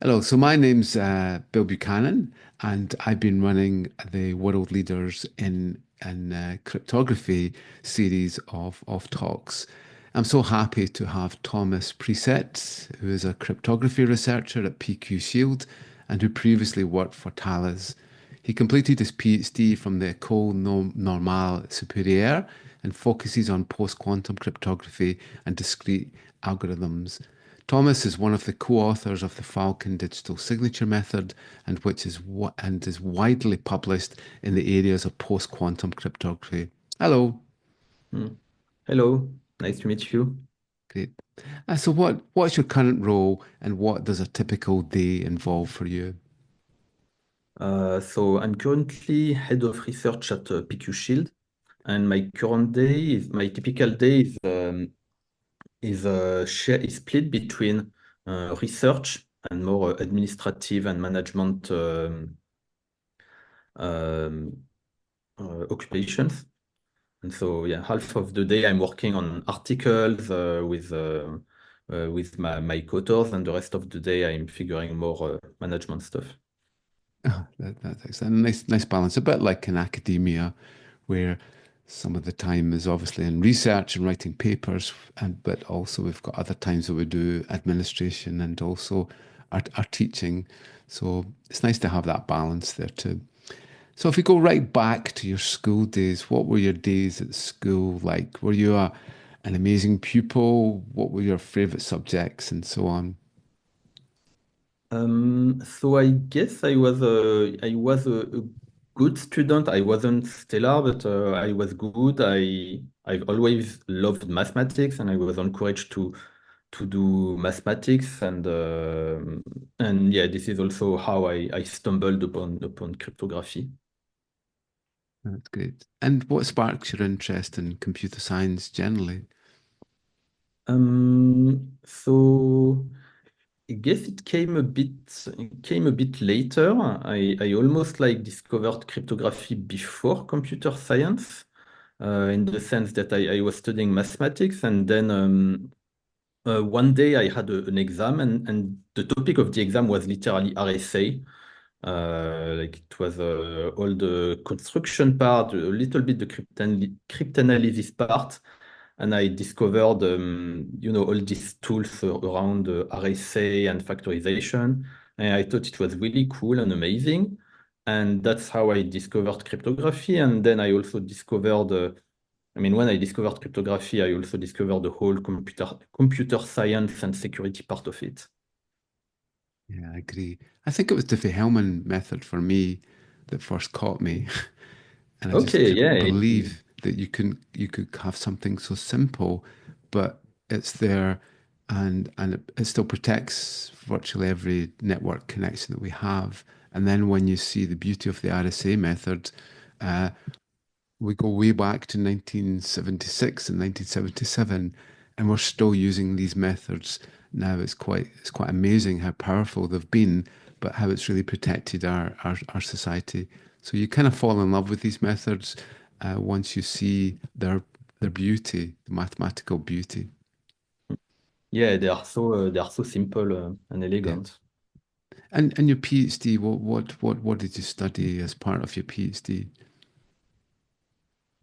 Hello, so my name's Bill Buchanan, and I've been running the World Leaders in Cryptography series of talks. I'm so happy to have Thomas Preset, who is a cryptography researcher at PQShield and who previously worked for Thales. He completed his PhD from the École Normale Supérieure and focuses on post-quantum cryptography and discrete algorithms. Thomas is one of the co-authors of the FALCON digital signature method, and which is widely published in the areas of post-quantum cryptography. Hello, Mm. Hello, nice to meet you. great. So what's your current role, and what does a typical day involve for you? So I'm currently head of research at PQShield, and my typical day is split between research and more administrative and management um, occupations. And so yeah, half of the day I'm working on articles with my co-authors, and the rest of the day I'm figuring more management stuff. Oh, that's excellent. Nice balance. A bit like in academia, where some of the time is obviously in research and writing papers, and but also we've got other times that we do administration and also our teaching. So it's nice to have that balance there too. So if we go right back to your school days, what were your days at school like? Were you an amazing pupil? What were your favorite subjects and so on? So I guess I was a good student. I wasn't stellar, but I was good. I've always loved mathematics, and I was encouraged to do mathematics, and yeah, this is also how I stumbled upon cryptography. That's great. And what sparks your interest in computer science generally? So I guess it came a bit later. I almost like discovered cryptography before computer science, in the sense that I was studying mathematics, and then one day I had an exam, and the topic of the exam was literally RSA. Like it was all the construction part, a little bit the cryptanalysis part, and I discovered, all these tools around RSA and factorization. And I thought it was really cool and amazing. And that's how I discovered cryptography. And then I also discovered, when I discovered cryptography, I also discovered the whole computer science and security part of it. Yeah, I agree. I think it was the Hellman method for me that first caught me, and I just Okay, couldn't yeah. believe that you could have something so simple, but it's there, and it still protects virtually every network connection that we have. And then when you see the beauty of the RSA method, uh, we go way back to 1976 and 1977, and we're still using these methods now. It's quite amazing how powerful they've been, but how it's really protected our society. So you kind of fall in love with these methods once you see their beauty, the mathematical beauty. Yeah, they are so simple and Yeah. elegant. And your PhD, what did you study as part of your PhD?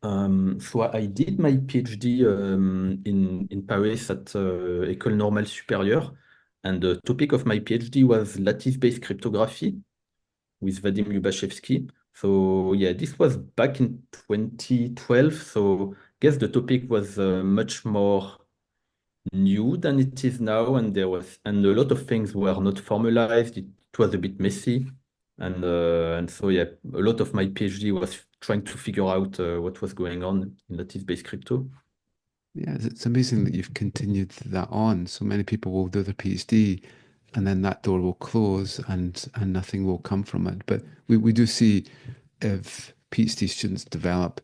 So I did my PhD in Paris at École Normale Supérieure, and the topic of my PhD was lattice-based cryptography with Vadim Lubashevsky. So yeah, this was back in 2012. So I guess the topic was much more new than it is now, and a lot of things were not formalized. It was a bit messy, and so yeah, a lot of my PhD was trying to figure out what was going on in lattice-based crypto. Yeah, it's amazing that you've continued that on. So many people will do their PhD and then that door will close and nothing will come from it. But we do see if PhD students develop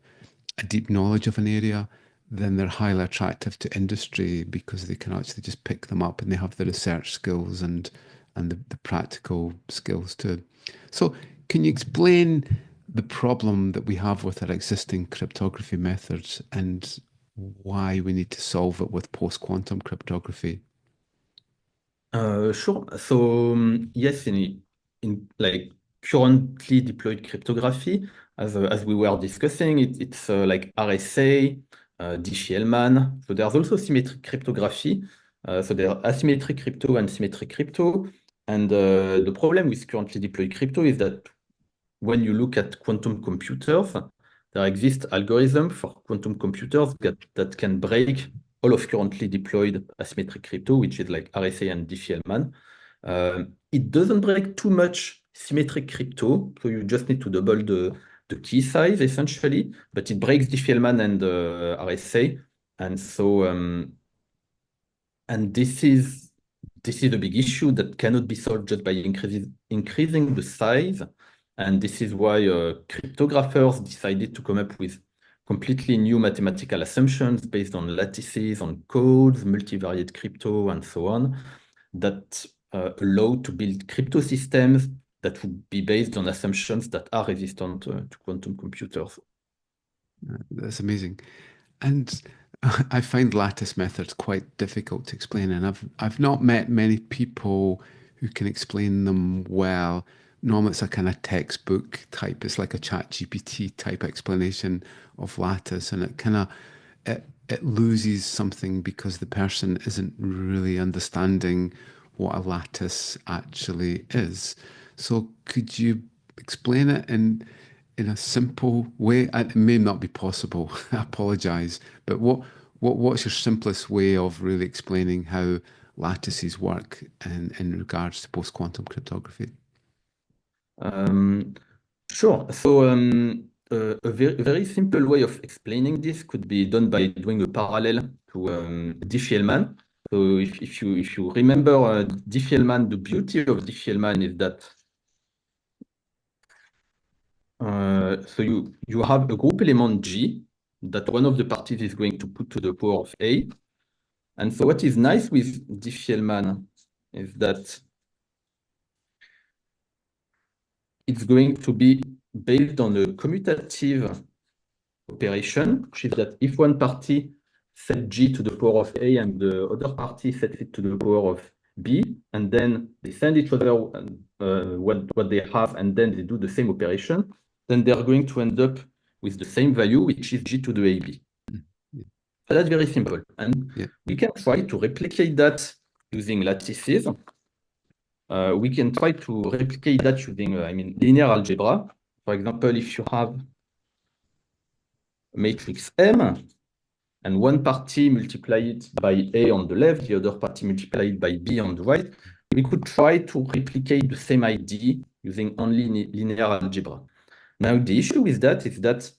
a deep knowledge of an area, then they're highly attractive to industry because they can actually just pick them up and they have the research skills and the practical skills too. So can you explain the problem that we have with our existing cryptography methods and why we need to solve it with post-quantum cryptography? Sure. So yes, in like currently deployed cryptography, as we were discussing, it's like RSA, Diffie-Hellman. So there's also symmetric cryptography. So there are asymmetric crypto and symmetric crypto. And the problem with currently deployed crypto is that when you look at quantum computers, there exists algorithms for quantum computers that can break all of currently deployed asymmetric crypto, which is like RSA and Diffie-Hellman. It doesn't break too much symmetric crypto, so you just need to double the key size essentially, but it breaks Diffie-Hellman and RSA. And so and this is a big issue that cannot be solved just by increasing the size. And this is why cryptographers decided to come up with completely new mathematical assumptions based on lattices, on codes, multivariate crypto, and so on, that allow to build crypto systems that would be based on assumptions that are resistant to quantum computers. That's amazing. And I find lattice methods quite difficult to explain, and I've not met many people who can explain them well. Normally, it's a kind of textbook type. It's like a chat GPT type explanation of lattice, and it loses something because the person isn't really understanding what a lattice actually is. So, could you explain it in a simple way? It may not be possible. I apologize, but what's your simplest way of really explaining how lattices work in regards to post-quantum cryptography? Um, Sure. So a very simple way of explaining this could be done by doing a parallel to Diffie-Hellman. So if you remember Diffie-Hellman, the beauty of Diffie-Hellman is that so you have a group element G that one of the parties is going to put to the power of A. And so what is nice with Diffie-Hellman is that it's going to be based on a commutative operation, which is that if one party set G to the power of A and the other party sets it to the power of B, and then they send each other what they have, and then they do the same operation, then they're going to end up with the same value, which is G to the AB. Yeah. So that's very simple. And Yeah. we can try to replicate that using lattices. We can try to replicate that using, linear algebra. For example, if you have a matrix M, and one party multiply it by A on the left, the other party multiply it by B on the right, we could try to replicate the same idea using only linear algebra. Now, the issue with that is that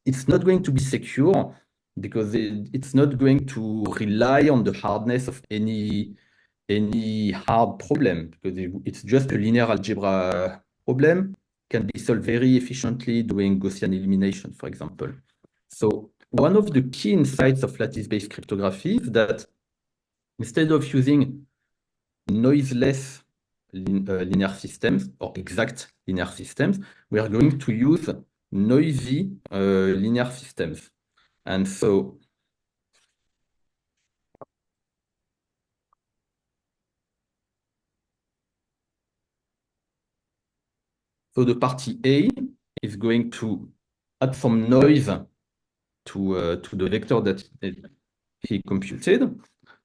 it's not going to be secure because it's not going to rely on the hardness of any hard problem, because it's just a linear algebra problem, can be solved very efficiently doing Gaussian elimination, for example. So one of the key insights of lattice-based cryptography is that instead of using noiseless linear systems or exact linear systems, we are going to use noisy linear systems. And so the party A is going to add some noise to the vector that he computed.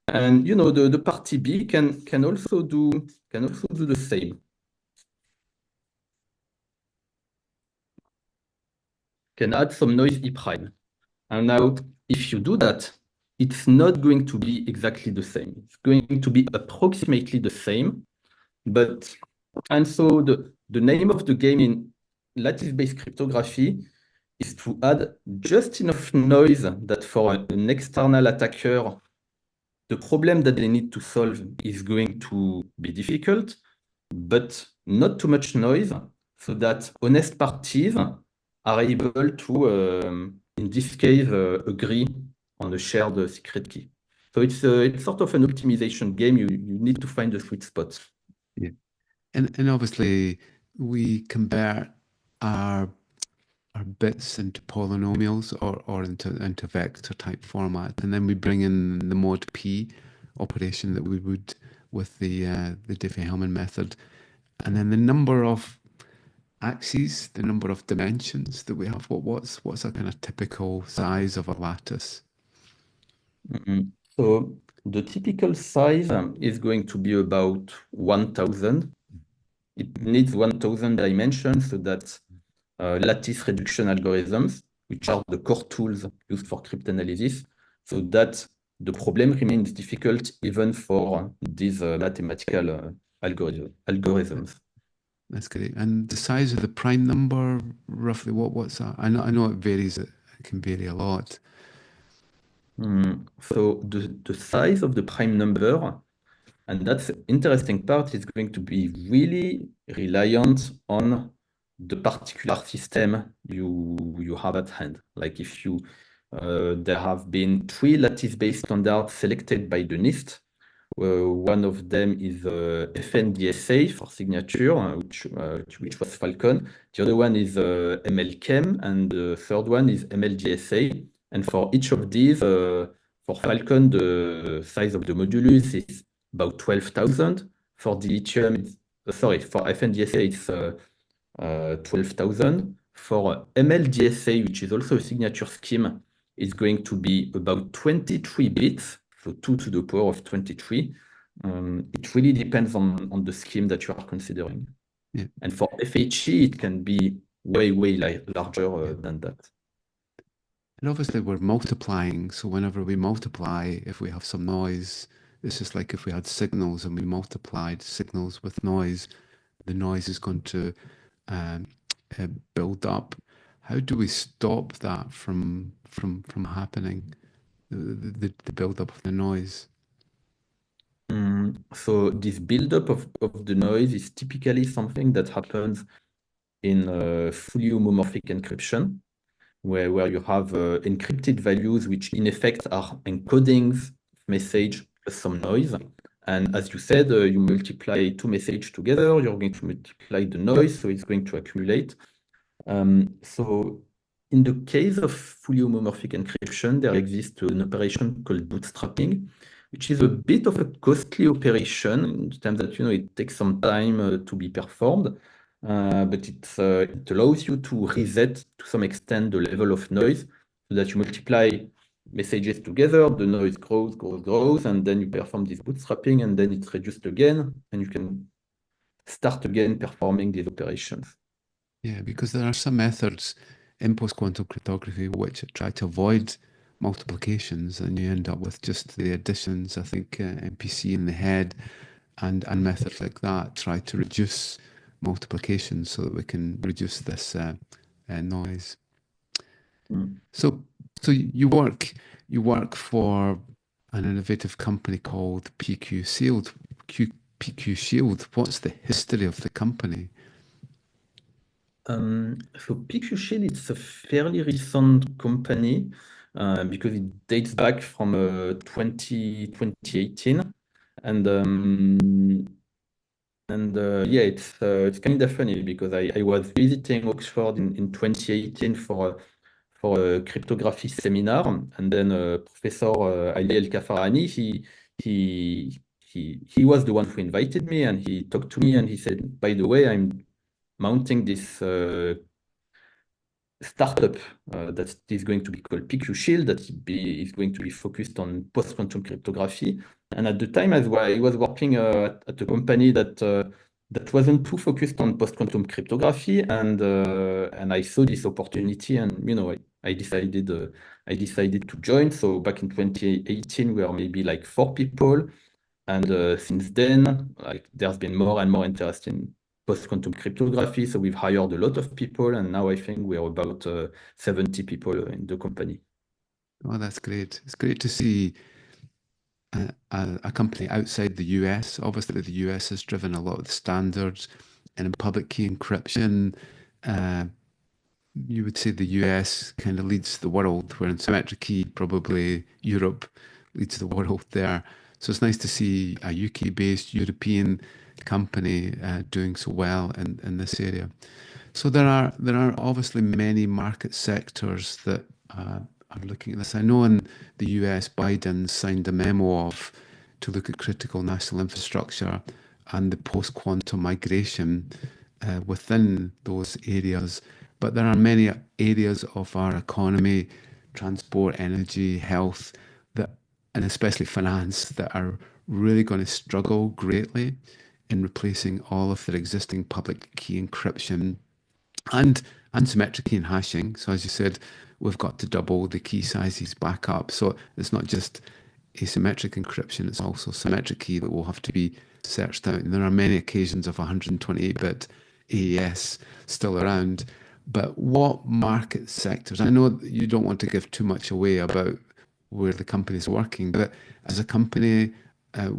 And the party B can also do the same. Can add some noise E prime. And now, if you do that, it's not going to be exactly the same. It's going to be approximately the same. And so the name of the game in lattice-based cryptography is to add just enough noise that for an external attacker, the problem that they need to solve is going to be difficult, but not too much noise, so that honest parties are able to, in this case, agree on a shared secret key. So it's sort of an optimization game. You need to find the sweet spot. Yeah. And obviously we convert our our bits into polynomials or into vector type format, and then we bring in the mod p operation that we would with the Diffie-Hellman method, and then the number of axes, the number of dimensions that we have. What's a kind of typical size of a lattice? So the typical size is going to be about 1,000. It needs 1,000 dimensions, so that's lattice reduction algorithms, which are the core tools used for cryptanalysis, so that the problem remains difficult even for these mathematical algorithms. That's great. And the size of the prime number, roughly, what's that? I know it varies. It can vary a lot. So the size of the prime number, and that's the interesting part, is going to be really reliant on the particular system you have at hand. Like if you there have been 3 lattice-based standards selected by the NIST. One of them is FNDSA for signature, which was FALCON. The other one is MLChem, and the third one is MLGSA. And for each of these, for FALCON, the size of the modulus is about 12,000. For dilithium, for FNDSA, it's 12,000. For MLGSA, which is also a signature scheme, it's going to be about 23 bits, so 2 to the power of 23. It really depends on the scheme that you are considering. Yeah. And for FHE, it can be way larger than that. And obviously we're multiplying, so whenever we multiply, if we have some noise, it's just like if we had signals and we multiplied signals with noise, the noise is going to build up. How do we stop that from happening, the build up of the noise? So this buildup of the noise is typically something that happens in fully homomorphic encryption, where you have encrypted values, which in effect are encodings of message plus some noise. And as you said, you multiply 2 messages together, you're going to multiply the noise, so it's going to accumulate. So in the case of fully homomorphic encryption, there exists an operation called bootstrapping, which is a bit of a costly operation in terms that it takes some time to be performed. But it allows you to reset to some extent the level of noise, so that you multiply messages together, the noise grows, and then you perform this bootstrapping, and then it's reduced again, and you can start again performing these operations. Yeah, because there are some methods in post-quantum cryptography which try to avoid multiplications, and you end up with just the additions. I think MPC in the head and methods like that try to reduce multiplication so that we can reduce this noise. So you work for an innovative company called PQShield. PQShield. What's the history of the company? So PQShield, it's a fairly recent company because it dates back from 2018. Yeah, it's kind of funny because I was visiting Oxford in 2018 for a cryptography seminar, and then Professor Ali El-Kafarani, he was the one who invited me, and he talked to me, and he said, by the way, I'm mounting this startup that is going to be called PQShield, that is going to be focused on post-quantum cryptography. And at the time, as well, I was working at a company that wasn't too focused on post-quantum cryptography, and I saw this opportunity, and I decided to join. So back in 2018, we were maybe like 4 people, and since then, there's been more and more interest in post-quantum cryptography. So we've hired a lot of people, and now I think we're about 70 people in the company. Oh, that's great. It's great to see a company outside the US. Obviously, the US has driven a lot of the standards, and in public key encryption, you would say the US kind of leads the world, where in symmetric key, probably Europe leads the world there. So it's nice to see a UK-based European company doing so well in this area. So there are obviously many market sectors that are looking at this. I know in the US, Biden signed a memo of to look at critical national infrastructure and the post-quantum migration within those areas. But there are many areas of our economy, transport, energy, health, that, and especially finance, that are really going to struggle greatly in replacing all of their existing public key encryption and symmetric key and hashing. So as you said, we've got to double the key sizes back up. So it's not just asymmetric encryption, it's also symmetric key that will have to be searched out. And there are many occasions of 128-bit AES still around. But what market sectors? I know that you don't want to give too much away about where the company is working, but as a company,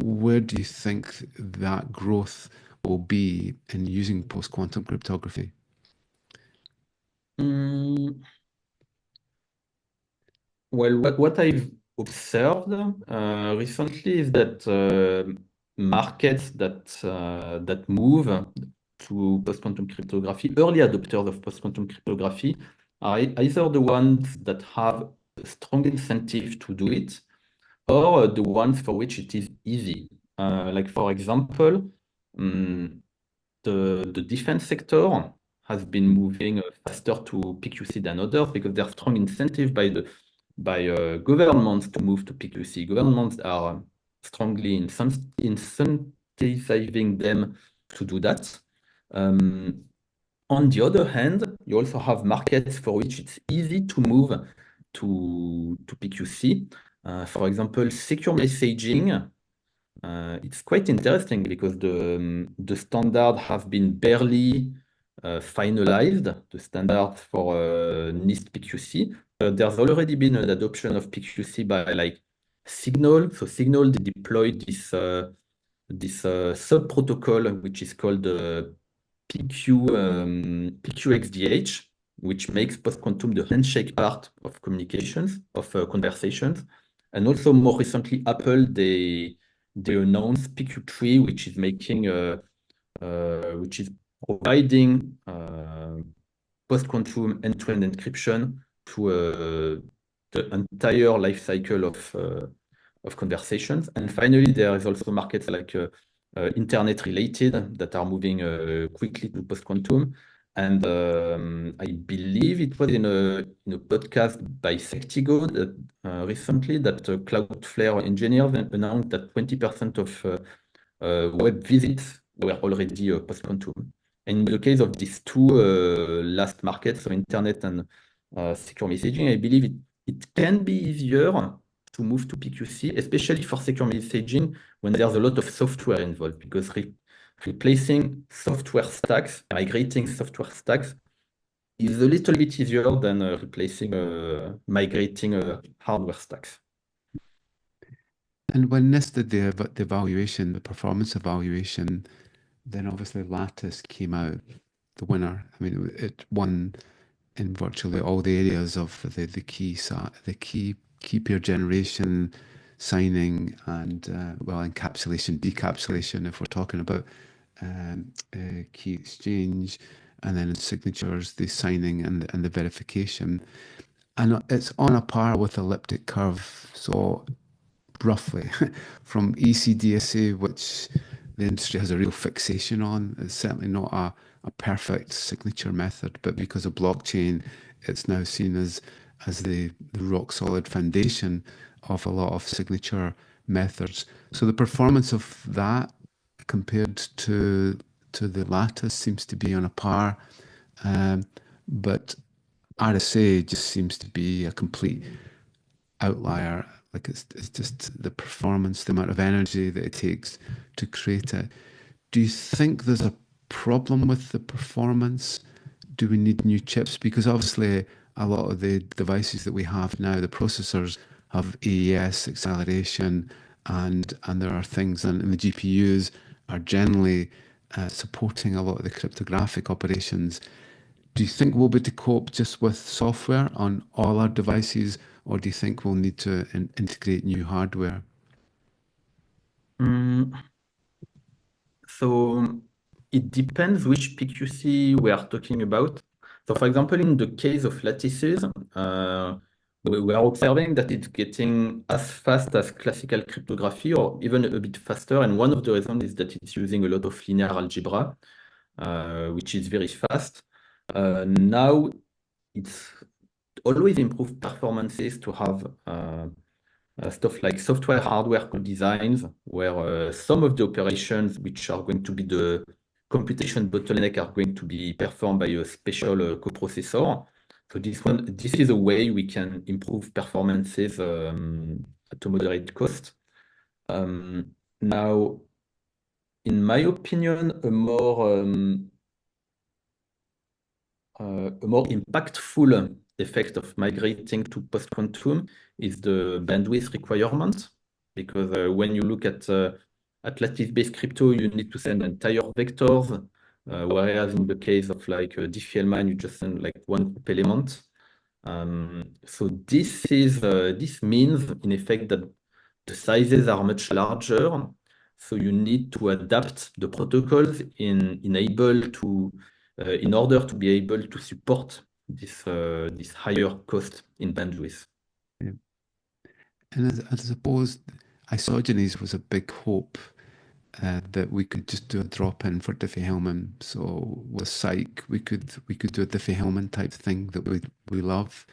where do you think that growth will be in using post-quantum cryptography? Mm, well, what I've observed recently is that markets that move to post-quantum cryptography, early adopters of post-quantum cryptography, are either the ones that have a strong incentive to do it, or the ones for which it is easy. Like for example, mm, the defense sector has been moving faster to PQC than others because there's strong incentive by governments to move to PQC. Governments are strongly incentivizing them to do that. On the other hand, you also have markets for which it's easy to move to PQC. For example, secure messaging. It's quite interesting because the standard has been barely finalized, the standard for NIST PQC. There's already been an adoption of PQC by like Signal. So Signal they deployed this sub protocol which is called PQXDH, which makes post-quantum the handshake part of communications, of conversations. And also more recently, Apple, they announced PQ3, which is making, which is providing post-quantum end-to-end encryption to the entire life cycle of conversations. And finally, there is also markets like internet related that are moving quickly to post-quantum. And I believe it was in a podcast by Sectigo that recently that Cloudflare engineers announced that 20% of web visits were already post-quantum. And in the case of these two last markets, so internet and secure messaging, I believe it can be easier to move to PQC, especially for secure messaging when there's a lot of software involved, because replacing software stacks, migrating software stacks is a little bit easier than migrating hardware stacks. And when NIST did the evaluation, the performance evaluation, then obviously Lattice came out the winner. I mean, it won in virtually all the areas of the key pair generation, signing, and well, encapsulation, decapsulation. If we're talking about key exchange, and then in signatures, the signing and the verification, and it's on a par with elliptic curve. So roughly from ECDSA, which the industry has a real fixation on. It's certainly not a perfect signature method, but because of blockchain, it's now seen as the rock solid foundation of a lot of signature methods. So the performance of that compared to the Lattice seems to be on a par, but RSA just seems to be a complete outlier. Like it's just the performance, the amount of energy that it takes to create it. Do you think there's a problem with the performance? Do we need new chips? Because obviously a lot of the devices that we have now, the processors have AES acceleration, and there are things, and the GPUs are generally supporting a lot of the cryptographic operations. Do you think we'll be able to cope just with software on all our devices, or do you think we'll need to integrate new hardware? Mm, so it depends which PQC we are talking about. So for example, in the case of lattices, we are observing that it's getting as fast as classical cryptography or even a bit faster. And one of the reasons is that it's using a lot of linear algebra, which is very fast. Now it's always improved performances to have stuff like software hardware co-designs, where some of the operations which are going to be the computation bottleneck are going to be performed by a special coprocessor. So this is a way we can improve performances at a moderate cost. Now, in my opinion, a more impactful effect of migrating to post-quantum is the bandwidth requirement, because when you look at lattice-based crypto, you need to send entire vectors, whereas in the case of like Diffie-Hellman, you just send like one group element. So this means in effect that the sizes are much larger. So you need to adapt the protocols in order to be able to support this higher cost in bandwidth. Yeah. And I suppose isogenies was a big hope that we could just do a drop in for Diffie-Hellman. So with Psych, we could do a Diffie-Hellman type thing that we love.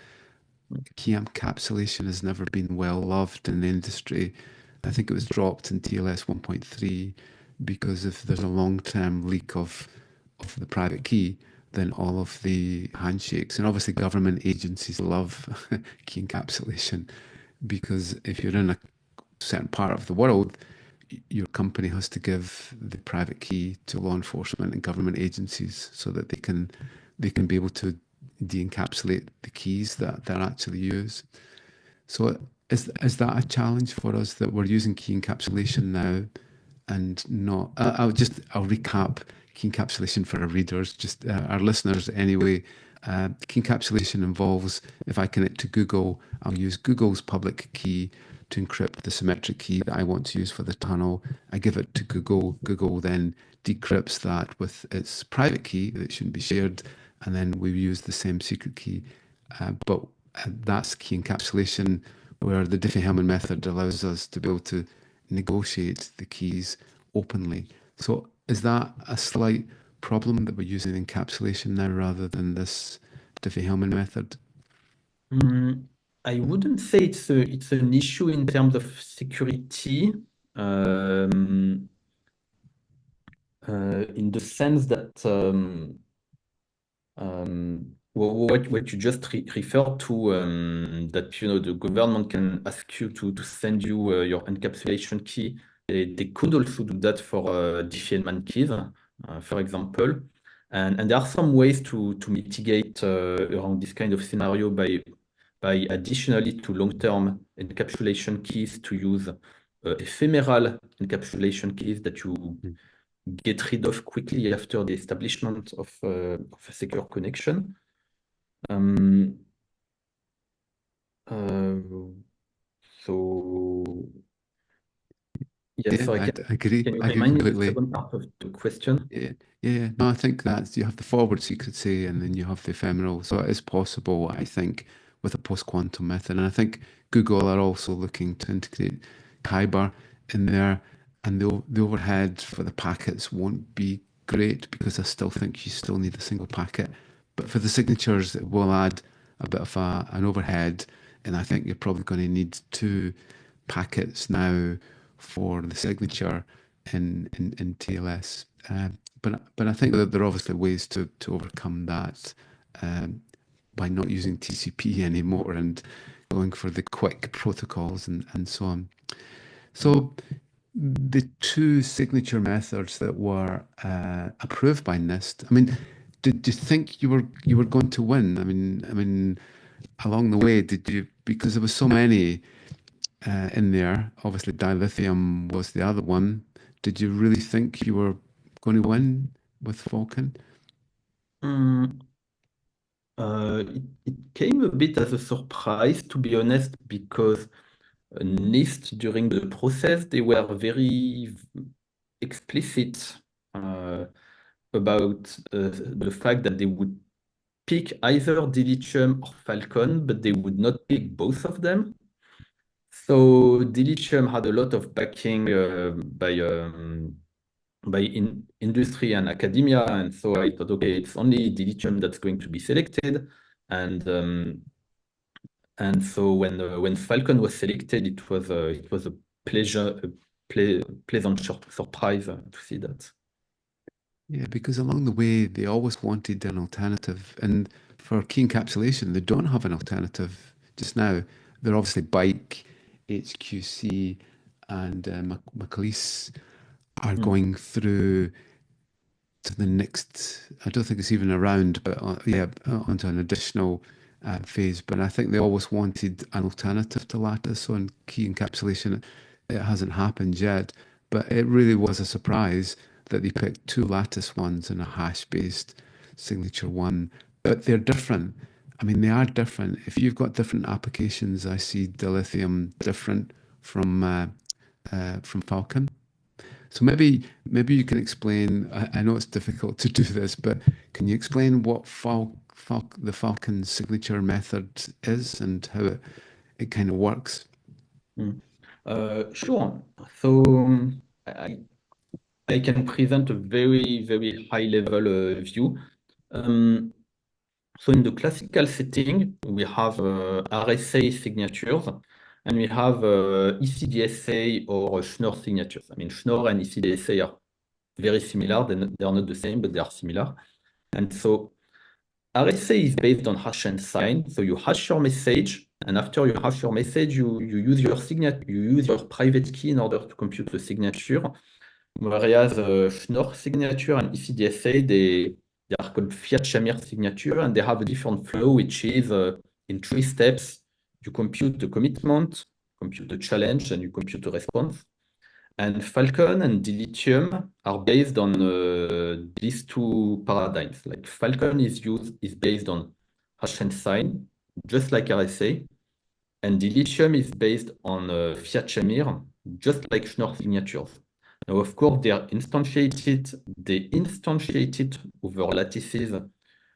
Key encapsulation has never been well loved in the industry. I think it was dropped in TLS 1.3 because if there's a long-term leak of the private key, then all of the handshakes, and obviously government agencies love key encapsulation, because if you're in a certain part of the world, your company has to give the private key to law enforcement and government agencies so that they can be able to de-encapsulate the keys that they're actually used. So is that a challenge for us that we're using key encapsulation now and not? I'll recap key encapsulation for our readers, just our listeners anyway. Key encapsulation involves, if I connect to Google, I'll use Google's public key to encrypt the symmetric key that I want to use for the tunnel. I give it to Google. Google then decrypts that with its private key that shouldn't be shared, and then we use the same secret key. But that's key encapsulation, where the Diffie-Hellman method allows us to be able to negotiate the keys openly. So is that a slight problem that we're using encapsulation now rather than this Diffie-Hellman method? I wouldn't say it's an issue in terms of security, in the sense that what you just referred to, that the government can ask you to send you your encapsulation key. They could also do that for Diffie-Hellman keys, for example. And there are some ways to mitigate around this kind of scenario by additionally to long-term encapsulation keys to use ephemeral encapsulation keys that you Mm. get rid of quickly after the establishment of a secure connection. So yes, Yeah, sorry, I agree. can you I agree remind me the completely. second part of the question? Yeah, yeah. No, I think that you have the forward secrecy and then you have the ephemeral. So it is possible, I think, with a post-quantum method. And I think Google are also looking to integrate Kyber in there. And the overhead for the packets won't be great because I still think you still need a single packet. But for the signatures, it will add a bit of an overhead. And I think you're probably going to need two packets now for the signature in TLS. But I think that there are obviously ways to overcome that um, by not using TCP anymore and going for the quick protocols and so on. So the two signature methods that were approved by NIST. I mean, did you think you were going to win? I mean, along the way, did you? Because there was so many in there. Obviously, dilithium was the other one. Did you really think you were going to win with Falcon? Mm, it came a bit as a surprise, to be honest, because NIST during the process, they were very explicit about the fact that they would pick either dilithium or Falcon, but they would not pick both of them. So dilithium had a lot of backing by industry and academia, and so I thought, okay, it's only dilithium that's going to be selected, and so when Falcon was selected, it was a pleasant surprise to see that. Yeah, because along the way they always wanted an alternative, and for key encapsulation, they don't have an alternative just now. They're obviously Bike, HQC, and McAleese are Mm. going through to the next. I don't think it's even around, but yeah, onto an additional phase. But I think they always wanted an alternative to Lattice on key encapsulation. It hasn't happened yet, but it really was a surprise that they picked two Lattice ones and a hash-based signature one. But they're different. I mean, they are different. If you've got different applications, I see dilithium different from Falcon. So maybe you can explain. I know it's difficult to do this, but can you explain what the Falcon signature method is and how it kind of works? Mm. Sure. So I, I can present a very high level view. Um, so in the classical setting, we have RSA signatures and we have ECDSA or Schnorr signatures. I mean, Schnorr and ECDSA are very similar. They are not the same, but they are similar. And so RSA is based on hash and sign. So you hash your message, and after you hash your message, you use your signature, you use your private key in order to compute the signature. Whereas Schnorr signature and ECDSA, they are called Fiat-Shamir signature, and they have a different flow, which is in 3 steps. You compute the commitment, compute the challenge, and you compute the response. And Falcon and Dilithium are based on these two paradigms. Like Falcon is based on hash and sign, just like RSA, and Dilithium is based on Fiat-Shamir, just like Schnorr signatures. Now, of course, they instantiated over lattices,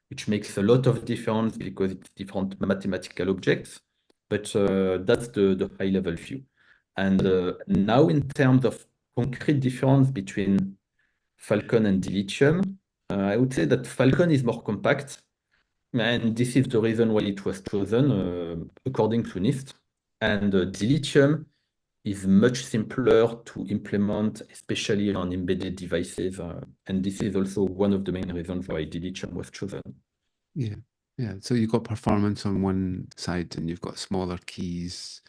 which makes a lot of difference because it's different mathematical objects, but that's the high-level view. And now, in terms of concrete difference between Falcon and Dilithium, I would say that Falcon is more compact, and this is the reason why it was chosen, according to NIST. And Dilithium is much simpler to implement, especially on embedded devices. And this is also one of the main reasons why Dilithium was chosen. Yeah, yeah. So you've got performance on one side, and you've got smaller keys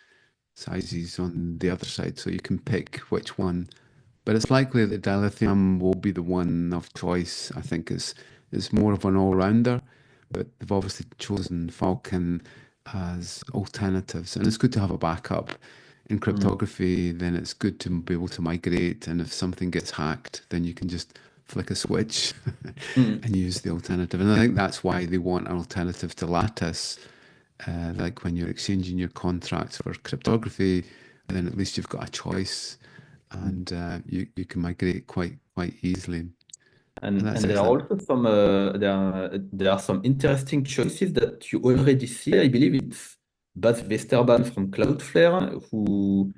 sizes on the other side, so you can pick which one. But it's likely that dilithium will be the one of choice. I think it's more of an all-rounder, but they've obviously chosen Falcon as alternatives, and it's good to have a backup. In Mm. cryptography, then it's good to be able to migrate, and if something gets hacked, then you can just flick a switch Mm. and use the alternative. And I think that's why they want an alternative to Lattice. Like when you're exchanging your contracts for cryptography, then at least you've got a choice, Mm. and you can migrate quite easily. And And that's there are excellent. also there are some interesting choices that you already see. I believe it's Bas Westerban from Cloudflare who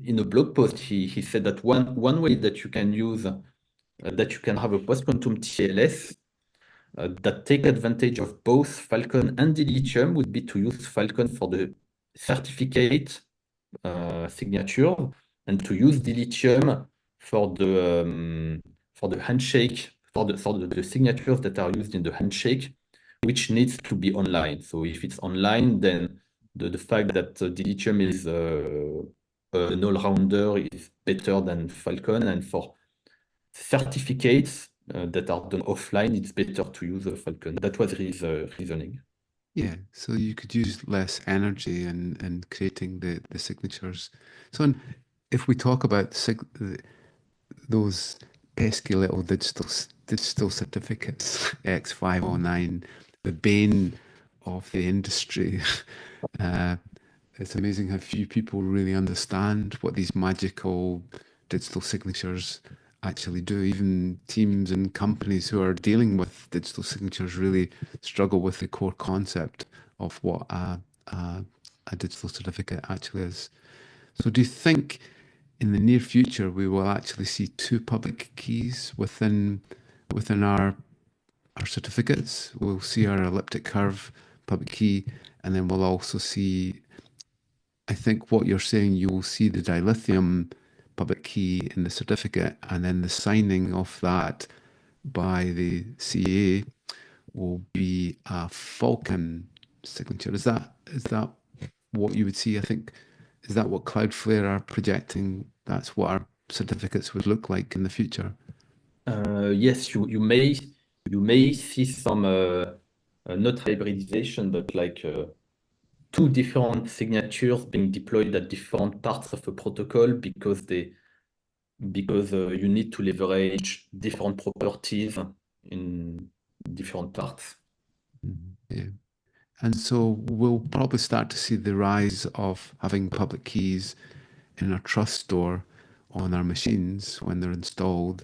in a blog post he said that one way that you can use that you can have a post-quantum TLS that take advantage of both Falcon and Dilithium would be to use Falcon for the certificate signature and to use Dilithium for the handshake the signatures that are used in the handshake, which needs to be online. So if it's online, then the fact that Dilithium is an all-rounder is better than Falcon, and for certificates that are done offline, it's better to use Falcon. That was his reasoning. Yeah, so you could use less energy in creating the signatures. So if we talk about those pesky little digital certificates, X509, the bane of the industry. Uh, it's amazing how few people really understand what these magical digital signatures actually do. Even teams and companies who are dealing with digital signatures really struggle with the core concept of what a digital certificate actually is. So, do you think in the near future we will actually see two public keys within our certificates? We'll see our elliptic curve public key, and then we'll also see, I think what you're saying, you will see the dilithium public key in the certificate, and then the signing of that by the CA will be a FALCON signature. Is that what you would see? I think, is that what Cloudflare are projecting? That's what our certificates would look like in the future. Yes, you may see some not hybridization, but like two different signatures being deployed at different parts of a protocol because you need to leverage different properties in different parts. Yeah. And so we'll probably start to see the rise of having public keys in our trust store on our machines when they're installed,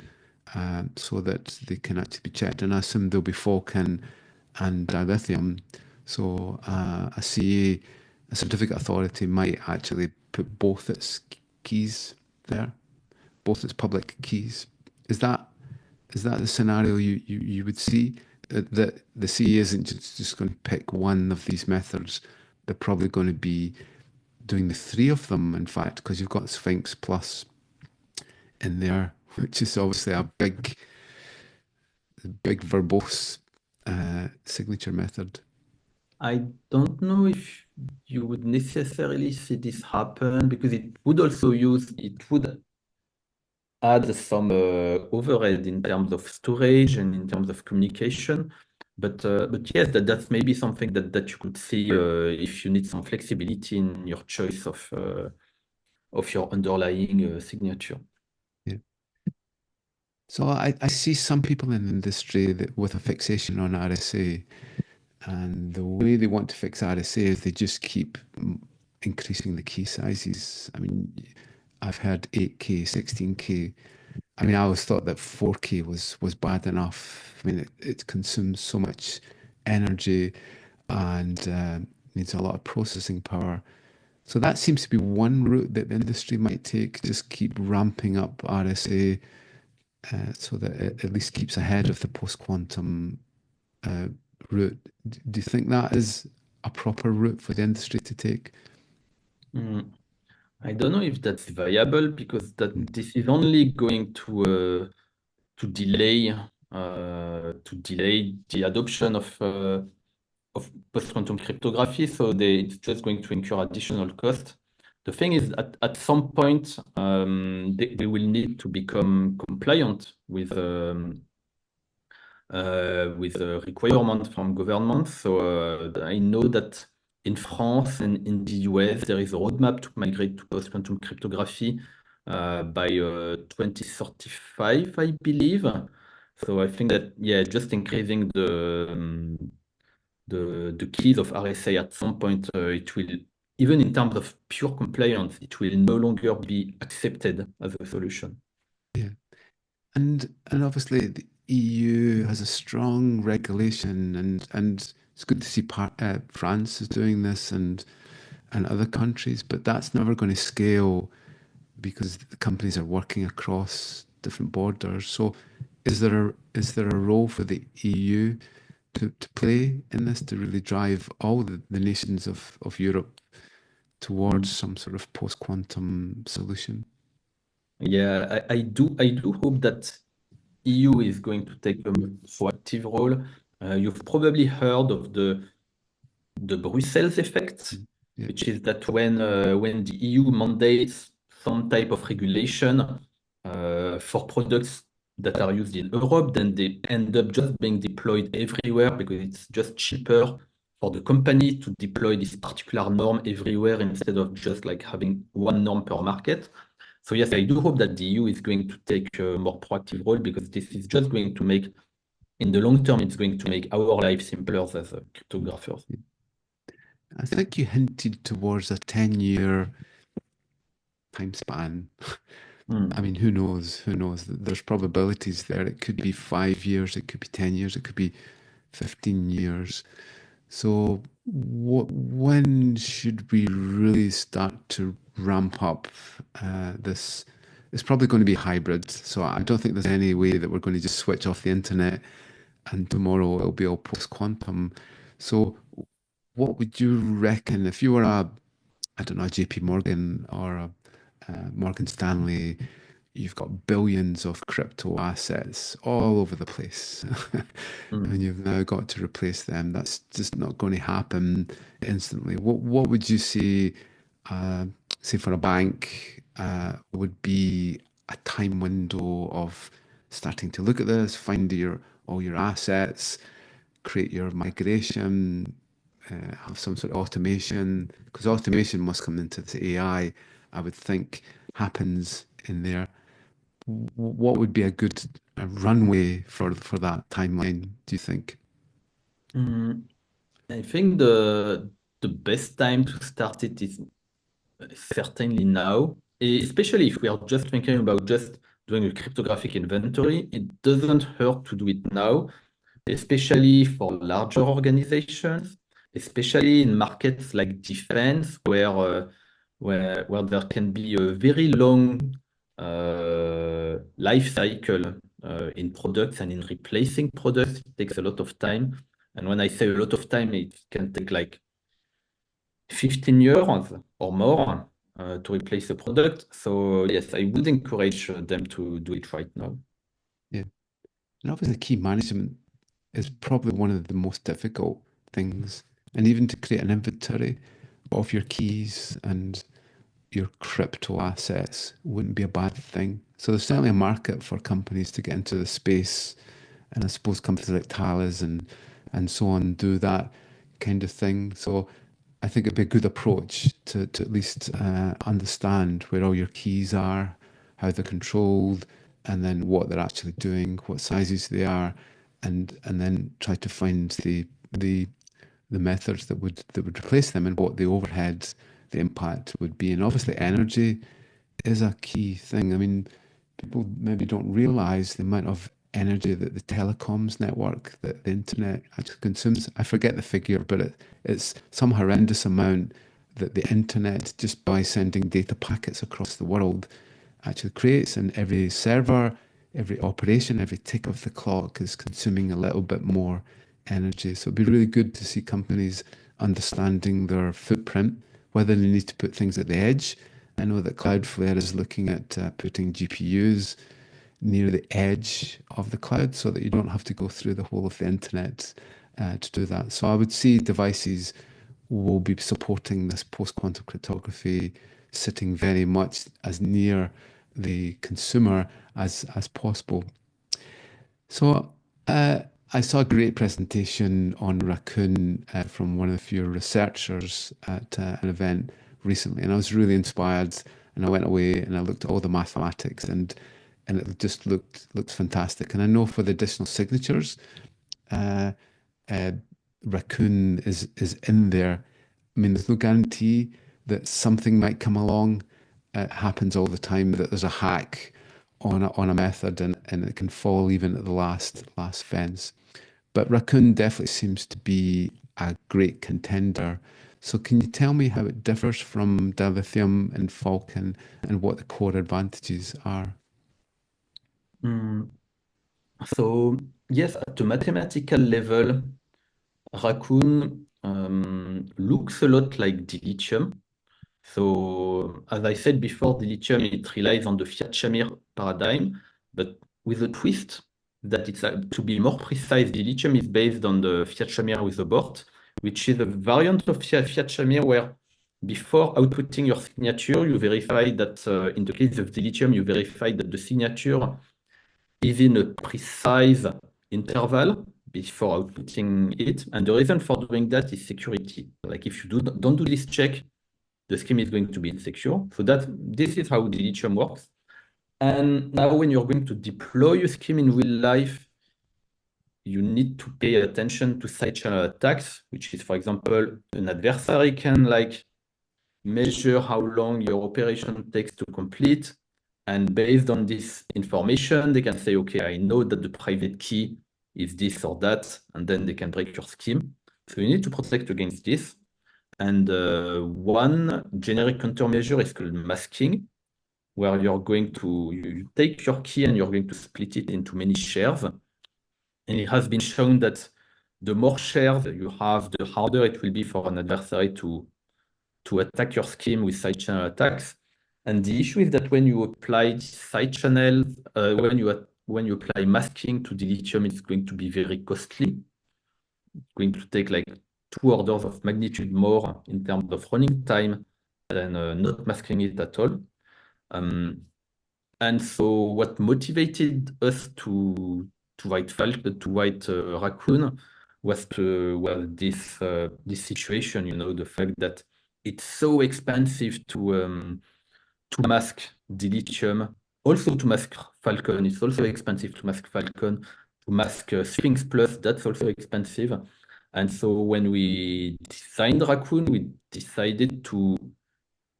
so that they can actually be checked. And I assume there'll be Falcon and dilithium. So a CA, a certificate authority, might actually put both its keys there, both its public keys. Is that the scenario you would see? That the CA isn't just going to pick one of these methods. They're probably going to be doing the three of them, in fact, because you've got Sphinx Plus in there, which is obviously a big verbose signature method. I don't know if you would necessarily see this happen because it would add some overhead in terms of storage and in terms of communication. But yes, that's maybe something that you could see if you need some flexibility in your choice of your underlying signature. Yeah. So I see some people in the industry that with a fixation on RSA, and the way they want to fix RSA is they just keep increasing the key sizes. I mean, I've heard 8K, 16K. I mean, I always thought that 4K was bad enough. I mean, it consumes so much energy and needs a lot of processing power. So that seems to be one route that the industry might take, just keep ramping up RSA, so that it at least keeps ahead of the post-quantum uh, route. Do you think that is a proper route for the industry to take? Mm. I don't know if that's viable because Mm. this is only going to delay the adoption of post-quantum cryptography. So it's just going to incur additional cost. The thing is, at some point, they will need to become compliant with a requirement from government. So I know that in France and in the US, there is a roadmap to migrate to post-quantum cryptography by 2035, I believe. So I think that, yeah, just increasing the keys of RSA at some point, it will, even in terms of pure compliance, it will no longer be accepted as a solution. Yeah. And obviously the EU has a strong regulation, and it's good to see France is doing this, and other countries, but that's never going to scale because the companies are working across different borders. So is there a role for the EU to play in this, to really drive all the nations of Europe towards some sort of post-quantum solution? Yeah, I do hope that EU is going to take a proactive role. You've probably heard of the Brussels effect, Mm. Yeah. which is that when the EU mandates some type of regulation for products that are used in Europe, then they end up just being deployed everywhere because it's just cheaper for the company to deploy this particular norm everywhere instead of just like having one norm per market. So yes, I do hope that the EU is going to take a more proactive role because this is just going to make, in the long term, it's going to make our lives simpler as cryptographers. I think you hinted towards a 10-year time span. I mean, who knows? Who knows? There's probabilities there. It could be 5 years, it could be 10 years, it could be 15 years. So, when should we really start to ramp up this? It's probably going to be hybrid. So, I don't think there's any way that we're going to just switch off the internet and tomorrow it'll be all post-quantum. So, what would you reckon if you were I don't know, a JP Morgan or a Morgan Stanley? You've got billions of crypto assets all over the place, and Mm. you've now got to replace them. That's just not going to happen instantly. What would you say for a bank, would be a time window of starting to look at this, find all your assets, create your migration, have some sort of automation, because automation must come into this AI, I would think, happens in there. What would be a good runway for that timeline, do you think? Mm. I think the best time to start it is certainly now, especially if we are just thinking about just doing a cryptographic inventory. It doesn't hurt to do it now, especially for larger organizations, especially in markets like defense, where there can be a very long life cycle in products and in replacing products. It takes a lot of time. And when I say a lot of time, it can take like 15 years or more to replace a product. So yes, I would encourage them to do it right now. Yeah. And obviously, key management is probably one of the most difficult things. And even to create an inventory of your keys and your crypto assets wouldn't be a bad thing. So there's certainly a market for companies to get into the space, and I suppose companies like Thales and so on do that kind of thing. So I think it'd be a good approach to at least understand where all your keys are, how they're controlled, and then what they're actually doing, what sizes they are, and then try to find the the methods that would replace them and what the overhead, the impact would be. And obviously, energy is a key thing. I mean, people maybe don't realize the amount of energy that the telecoms network, that the internet actually consumes. I forget the figure, but it's some horrendous amount that the internet, just by sending data packets across the world, actually creates. And every server, every operation, every tick of the clock is consuming a little bit more energy. So it'd be really good to see companies understanding their footprint, whether they need to put things at the edge. I know that Cloudflare is looking at putting GPUs near the edge of the cloud so that you don't have to go through the whole of the internet to do that. So I would see devices will be supporting this post-quantum cryptography, sitting very much as near the consumer as possible. So I saw a great presentation on Raccoon from one of your researchers at an event recently, and I was really inspired. And I went away and I looked at all the mathematics, and it just looked fantastic. And I know for the additional signatures, uh, uh, Raccoon is in there. I mean, there's no guarantee that something might come along. It happens all the time that there's a hack on a method, and it can fall even at the last fence. But Raccoon definitely seems to be a great contender. So can you tell me how it differs from dilithium and Falcon and what the core advantages are? Mm. So yes, at the mathematical level, Raccoon looks a lot like dilithium. So as I said before, dilithium, it relies on the Fiat-Shamir paradigm, but with a twist that it's to be more precise, dilithium is based on the Fiat-Shamir with a board, which is a variant of Fiat-Shamir where before outputting your signature, you verify that in the case of dilithium, you verify that the signature is in a precise interval before outputting it. And the reason for doing that is security. Like if you don't do this check, the scheme is going to be insecure. So this is how dilithium works. And now when you're going to deploy a scheme in real life, you need to pay attention to side channel attacks, which is, for example, an adversary can like measure how long your operation takes to complete And based on this information, they can say, okay, I know that the private key is this or that, and then they can break your scheme. So you need to protect against this. And one generic countermeasure is called masking, where you're going to you take your key and you're going to split it into many shares. And it has been shown that the more shares you have, the harder it will be for an adversary to attack your scheme with side channel attacks. And the issue is that when you apply side channels, when you apply masking to dilithium, it's going to be very costly. It's going to take like 2 orders of magnitude more in terms of running time than not masking it at all. And so what motivated us to write Raccoon was this situation, the fact that it's so expensive to mask dilithium, also to mask FALCON. It's also expensive to mask FALCON. To mask Sphinx Plus, that's also expensive. And so when we designed Raccoon, we decided to